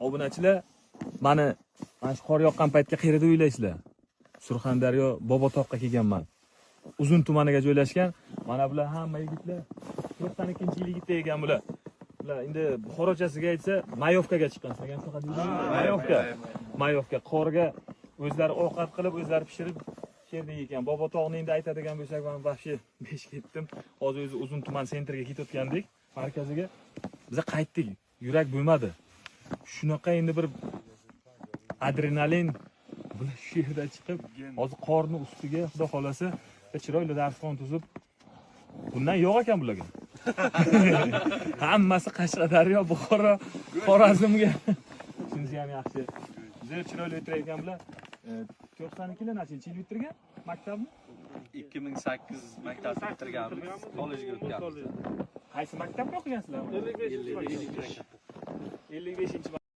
Obunachilar, mana shu qor yoqqan paytga qayerda o'ylaysizlar? Surxondaryo Bobotoqqa kelganman. Uzun tumaniga joylashgan. Mana bular hamma yigitlar 92-yil yigitlar ekan bular. Bular endi Buxorochasiga aytsa, Mayovkaga chiqqan. Sizlarga ham shunaqa deydingmi? Mayovka. Qorga o'zlari ovqat qilib, o'zlari pishirib yerda ekan. Bobotoqni endi aytadigan bo'lsak, men vahshiy besh ketdim. Hozir o'zi uzun tuman sentrga ketayotgandik, markaziga. Biz qaytdik. Yurak bo'lmadi. Shunaqa endi bir adrenalin bular shu yerda chiqib, hozir qorni ustiga xudo xolasa chiroyli darsxon tuzib, bundan yo'q ekan bularga. Hammasi Qashqadaryo, Buxoro, Xorazmga. Shunisi ham yaxshi. Juda chiroyli o'tirgan bular. 92 nechinchi yil bitirgan maktabni? 2008 maktabni bitirganmiz, kollejga o'tganmiz. Qaysi maktabda o'qigansizlar? 55-chi.